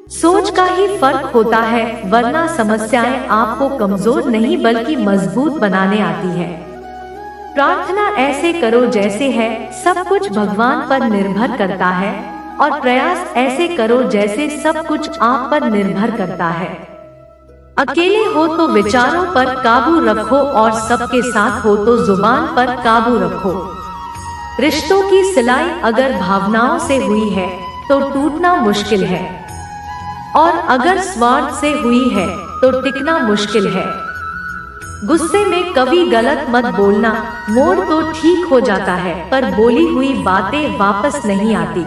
सोच का ही फर्क होता है, वरना समस्याएं आपको कमजोर नहीं बल्कि मजबूत बनाने आती है। प्रार्थना ऐसे करो जैसे है सब कुछ भगवान पर निर्भर करता है, और प्रयास ऐसे करो जैसे सब कुछ आप पर निर्भर करता है। अकेले हो तो विचारों पर काबू रखो, और सबके साथ हो तो जुबान पर काबू रखो। रिश्तों की सिलाई अगर भावनाओं से हुई है तो टूटना मुश्किल है, और अगर स्वार्थ से हुई है तो टिकना मुश्किल है। गुस्से में कभी गलत मत बोलना, मोड़ तो ठीक हो जाता है पर बोली हुई बातें वापस नहीं आती।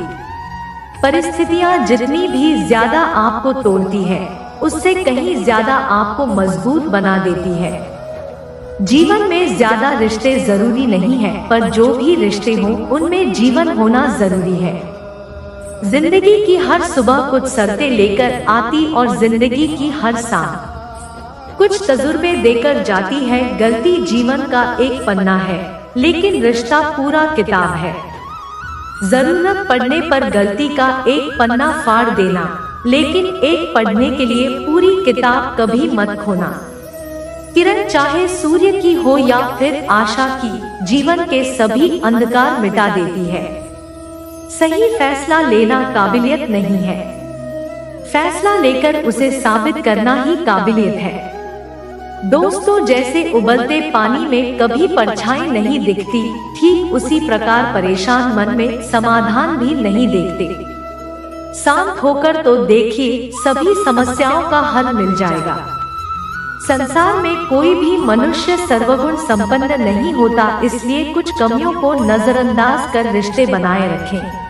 परिस्थितियां जितनी भी ज्यादा आपको तोड़ती है, उससे कहीं ज्यादा आपको मजबूत बना देती है। जीवन में ज्यादा रिश्ते जरूरी नहीं है, पर जो भी रिश्ते हों उनमें जीवन होना जरूरी है। जिंदगी की हर सुबह कुछ शर्तें लेकर आती, और जिंदगी की हर शाम कुछ तजुर्बे देकर जाती है। गलती जीवन का एक पन्ना है, लेकिन रिश्ता पूरा किताब है। जरूरत पड़ने पर गलती का एक पन्ना फाड़ देना, लेकिन एक पढ़ने के लिए पूरी किताब कभी मत खोना। किरण चाहे सूर्य की हो या फिर आशा की, जीवन के सभी अंधकार मिटा देती है। सही फैसला लेना काबिलियत नहीं है, फैसला लेकर उसे साबित करना ही काबिलियत है। दोस्तों, जैसे उबलते पानी में कभी परछाई नहीं दिखती, ठीक उसी प्रकार परेशान मन में समाधान भी नहीं देखते। शांत होकर तो देखिए, सभी समस्याओं का हल मिल जाएगा। संसार में कोई भी मनुष्य सर्वगुण संपन्न नहीं होता, इसलिए कुछ कमियों को नजरअंदाज कर रिश्ते बनाए रखें।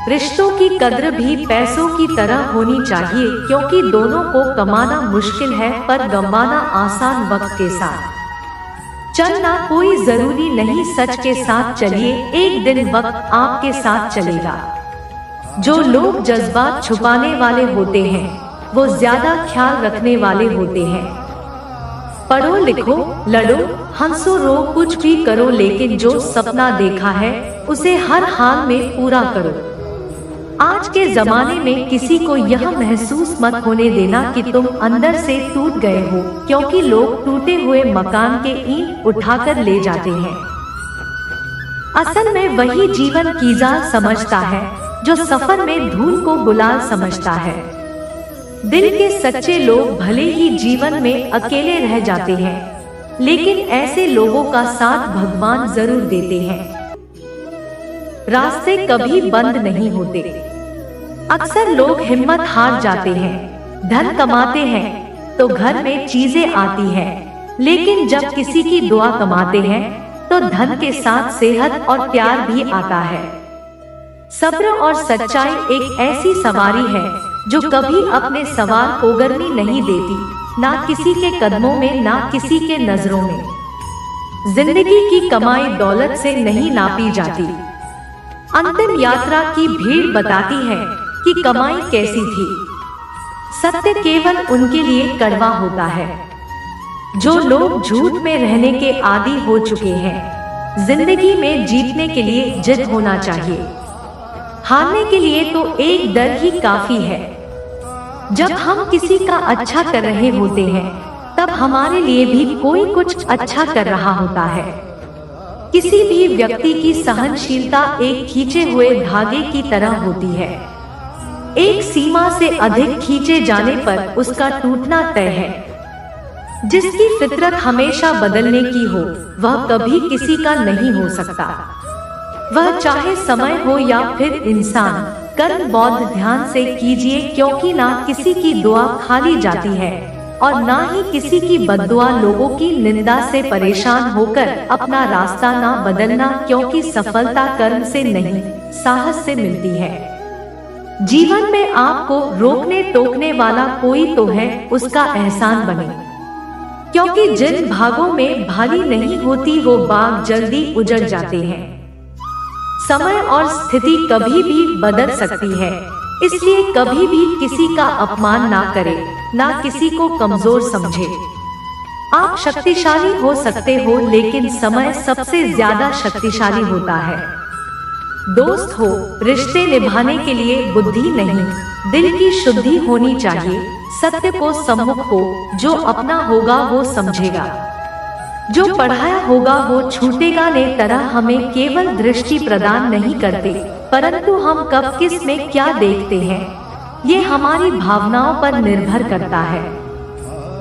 रिश्तों की कद्र भी पैसों की तरह होनी चाहिए, क्योंकि दोनों को कमाना मुश्किल है पर गंवाना आसान। वक्त के साथ चलना कोई जरूरी नहीं, सच के साथ चलिए, एक दिन वक्त आपके साथ चलेगा। जो लोग जज्बात छुपाने वाले होते हैं, वो ज्यादा ख्याल रखने वाले होते हैं। पढ़ो लिखो, लड़ो, हंसो, रो, कुछ भी करो, लेकिन जो सपना देखा है उसे हर हाल में पूरा करो। आज के जमाने में किसी को यह महसूस मत होने देना कि तुम अंदर से टूट गए हो, क्योंकि लोग टूटे हुए मकान के ईंट उठाकर ले जाते हैं। असल में वही जीवन की जान समझता है जो सफर में धूल को गुलाल समझता है। दिल के सच्चे लोग भले ही जीवन में अकेले रह जाते हैं, लेकिन ऐसे लोगों का साथ भगवान जरूर देते हैं। रास्ते कभी बंद नहीं होते। अक्सर लोग हिम्मत हार जाते हैं। धन कमाते हैं तो घर में चीजें आती हैं, लेकिन जब किसी की दुआ कमाते हैं तो धन के साथ सेहत और प्यार भी आता है। सब्र और सच्चाई एक ऐसी सवारी है जो कभी अपने सवार को गर्मी नहीं देती, ना किसी के कदमों में, ना किसी के नजरों में। जिंदगी की कमाई दौलत से नहीं नापी जाती। अंतिम यात्रा की भीड़ बताती है कि कमाई कैसी थी। सत्य केवल उनके लिए कड़वा होता है जो लोग झूठ में रहने के आदी हो चुके हैं। जिंदगी में जीतने के लिए जिद होना चाहिए, हारने के लिए तो एक डर ही काफी है। जब हम किसी का अच्छा कर रहे होते हैं, तब हमारे लिए भी कोई कुछ अच्छा कर रहा होता है। किसी भी व्यक्ति की सहनशीलता एक खींचे हुए धागे की तरह होती है। एक सीमा से अधिक खींचे जाने पर उसका टूटना तय है। जिसकी फितरत हमेशा बदलने की हो, वह कभी किसी का नहीं हो सकता। वह चाहे समय हो या फिर इंसान। कर्म बौद्ध ध्यान से कीजिए, क्योंकि ना किसी की दुआ खाली जाती है और ना ही किसी की बद्दुआ। लोगों की निंदा से परेशान होकर अपना रास्ता ना बदलना, क्योंकि सफलता कर्म से नहीं, साहस से मिलती है। जीवन में आपको रोकने टोकने वाला कोई तो है, उसका एहसान बने, क्योंकि जिन भागों में भाली नहीं होती वो बाग जल्दी उजड़ जाते हैं। समय और स्थिति कभी भी बदल सकती है, इसलिए कभी भी किसी का अपमान ना करें, ना किसी को कमजोर समझे। आप शक्तिशाली हो सकते हो, लेकिन समय सबसे ज्यादा शक्तिशाली होता है। दोस्त हो रिश्ते निभाने के लिए, बुद्धि नहीं। दिल की शुद्धि होनी चाहिए, सत्य को सम्मुख हो, जो अपना होगा वो समझेगा, जो पढ़ाया होगा वो छूटेगा। ने तरह हमें केवल दृष्टि प्रदान नहीं करते, परंतु हम कब किस में क्या देखते हैं, ये हमारी भावनाओं पर निर्भर करता है।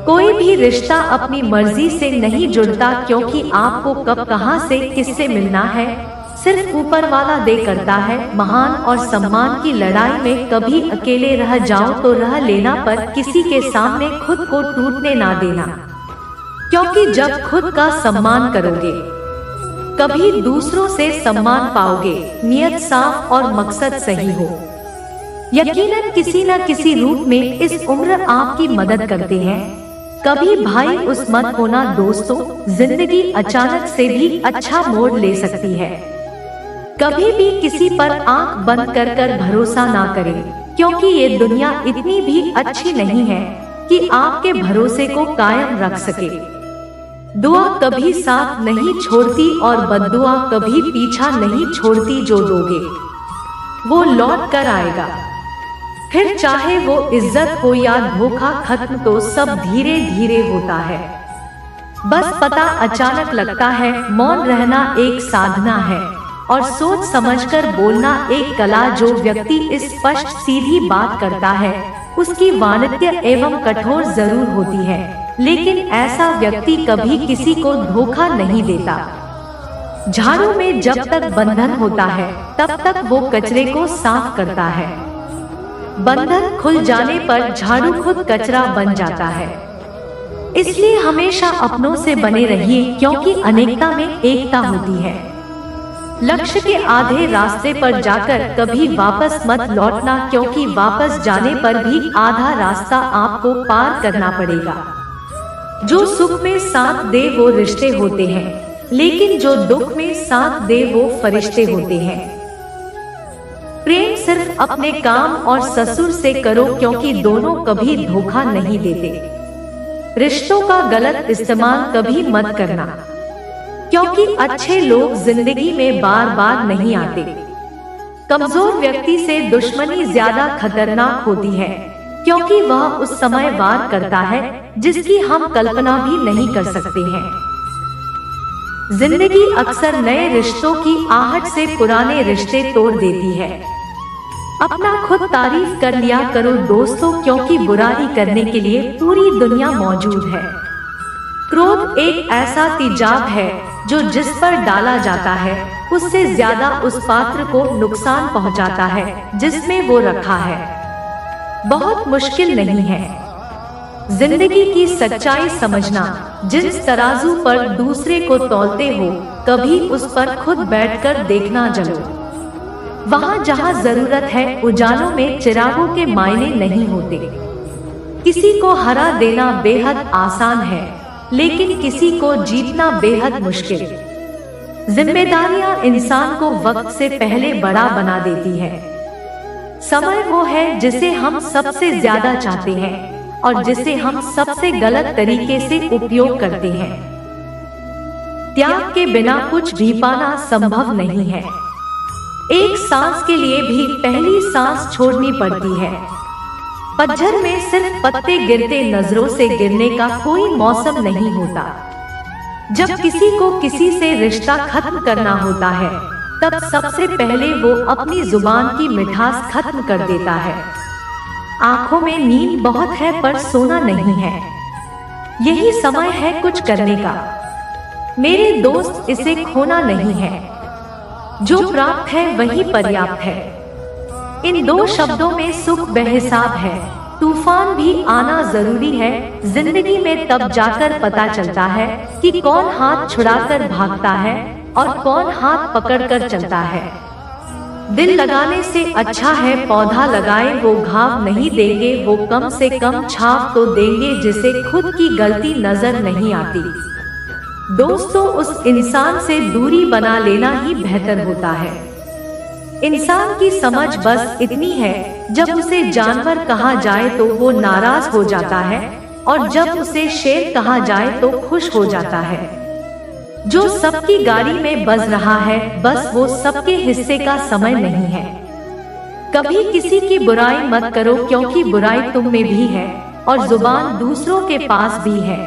कोई भी रिश्ता अपनी मर्जी से नहीं जुड़ता, क्योंकि आपको कब कहां से किससे मिलना है सिर्फ ऊपर वाला दे करता है। महान और सम्मान की लड़ाई में कभी अकेले रह जाओ तो रह लेना, पर किसी के सामने खुद को टूटने ना देना, क्योंकि जब खुद का सम्मान करोगे कभी दूसरों से सम्मान पाओगे। नियत साफ और मकसद सही हो, यकीनन किसी न किसी रूप में इस उम्र आपकी मदद करते हैं। कभी भाई उस मत होना दोस्तों, जिंदगी अचानक से भी अच्छा मोड़ ले सकती है। कभी भी किसी पर आंख बंद कर भरोसा ना करें, क्योंकि ये दुनिया इतनी भी अच्छी नहीं है कि आपके भरोसे को कायम रख सके। दुआ कभी साथ नहीं छोड़ती और बद्दुआ कभी पीछा नहीं छोड़ती। जो दोगे वो लौट कर आएगा, फिर चाहे वो इज्जत हो या धोखा, खत्म तो सब धीरे धीरे होता है। बस पता अचानक लगता है। मौन रहना एक साधना है और सोच समझकर बोलना एक कला। जो व्यक्ति स्पष्ट सीधी बात करता है उसकी वाणिज्य एवं कठोर जरूर होती है, लेकिन ऐसा व्यक्ति कभी किसी को धोखा नहीं देता। झाड़ू में जब तक बंधन होता है तब तक वो कचरे को साफ करता है। बंधन खुल जाने पर झाड़ू खुद कचरा बन जाता है। इसलिए हमेशा अपनों से बने रहिए, क्योंकि अनेकता में एकता होती है। लक्ष्य के आधे रास्ते पर जाकर कभी वापस मत लौटना, क्योंकि वापस जाने पर भी आधा रास्ता आपको पार करना पड़ेगा। जो सुख में साथ दे वो रिश्ते होते हैं, लेकिन जो दुख में साथ दे वो फरिश्ते होते हैं। प्रेम सिर्फ अपने काम और ससुर से करो, क्योंकि दोनों कभी धोखा नहीं देते। रिश्तों का गलत इस्तेमाल कभी मत करना, क्योंकि अच्छे लोग जिंदगी में बार बार नहीं आते। कमजोर व्यक्ति से दुश्मनी ज्यादा खतरनाक होती है, क्योंकि वह उस समय वार करता है जिसकी हम कल्पना भी नहीं कर सकते हैं। जिंदगी अक्सर नए रिश्तों की आहट से पुराने रिश्ते तोड़ देती है। अपना खुद तारीफ कर लिया करो दोस्तों, क्योंकि बुराई करने के लिए पूरी दुनिया मौजूद है। क्रोध एक ऐसा तेजाब है जो जिस पर डाला जाता है उससे ज्यादा उस पात्र को नुकसान पहुंचाता है जिसमें वो रखा है। बहुत मुश्किल नहीं है जिंदगी की सच्चाई समझना। जिस तराजू पर दूसरे को तौलते हो कभी उस पर खुद बैठकर देखना जलो। वहाँ जहाँ जरूरत है उजालों में चिरागों के मायने नहीं होते। किसी को हरा देना बेहद आसान है, लेकिन किसी को जीतना बेहद मुश्किल। जिम्मेदारियां इंसान को वक्त से पहले बड़ा बना देती है। समय वो है जिसे हम सबसे ज्यादा चाहते हैं और जिसे हम सबसे गलत तरीके से उपयोग करते हैं। त्याग के बिना कुछ भी पाना संभव नहीं है। एक सांस के लिए भी पहली सांस छोड़नी पड़ती है। पतझड़ में सिर्फ पत्ते गिरते नजरों से गिरने का कोई मौसम नहीं होता। जब किसी को किसी से रिश्ता खत्म करना होता है तब सबसे पहले वो अपनी जुबान की मिठास खत्म कर देता है। आंखों में नींद बहुत है पर सोना नहीं है। यही समय है कुछ करने का मेरे दोस्त, इसे खोना नहीं है। जो प्राप्त है वही पर्याप्त है। इन दो शब्दों में सुख बेहिसाब है। तूफान भी आना जरूरी है। जिंदगी में तब जाकर पता चलता है कि कौन हाथ छुड़ाकर भागता है और कौन हाथ पकड़कर चलता है। दिल लगाने से अच्छा है पौधा लगाए, वो घाव नहीं देंगे, वो कम से कम छाव तो देंगे जिसे खुद की गलती नजर नहीं आती। दोस्तों, उस इंसान से दूरी बना लेना ही बेहतर होता है। इंसान की समझ बस इतनी है, जब उसे जानवर कहा जाए तो वो नाराज हो जाता है और जब उसे शेर कहा जाए तो खुश हो जाता है। जो सबकी गाड़ी में बज रहा है बस वो सबके हिस्से का समय नहीं है। कभी किसी की बुराई मत करो, क्योंकि बुराई तुम में भी है और जुबान दूसरों के पास भी है।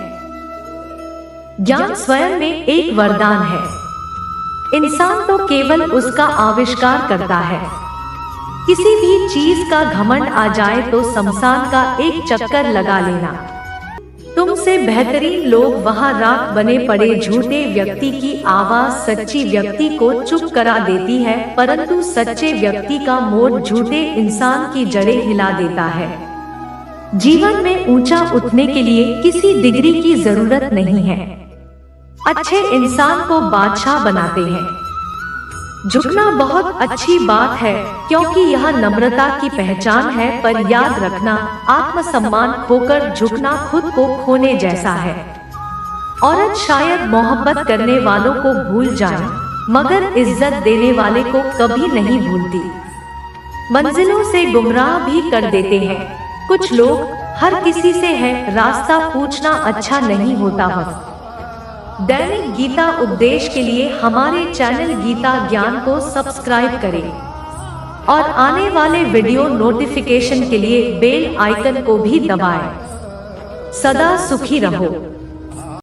ज्ञान स्वयं में एक वरदान है। इंसान तो केवल उसका आविष्कार करता है। किसी भी चीज का घमंड आ जाए तो शमशान का एक चक्कर लगा लेना। तुमसे बेहतरीन लोग वहाँ राख बने पड़े। झूठे व्यक्ति की आवाज सच्ची व्यक्ति को चुप करा देती है, परंतु सच्चे व्यक्ति का मोड़ झूठे इंसान की जड़ें हिला देता है। जीवन में ऊंचा उठने के लिए किसी डिग्री की जरूरत नहीं है। अच्छे इंसान को बादशाह बनाते हैं। झुकना बहुत अच्छी बात है, क्योंकि यह नम्रता की पहचान है, पर याद रखना, आत्मसम्मान खोकर झुकना खुद को खोने जैसा है। औरत शायद मोहब्बत करने वालों को भूल जाए, मगर इज्जत देने वाले को कभी नहीं भूलती। मंजिलों से गुमराह भी कर देते हैं कुछ लोग। हर किसी से है रास्ता पूछना अच्छा नहीं होता है। दैनिक गीता उपदेश के लिए हमारे चैनल गीता ज्ञान को सब्सक्राइब करें और आने वाले वीडियो नोटिफिकेशन के लिए बेल आइकन को भी दबाएं। सदा सुखी रहो।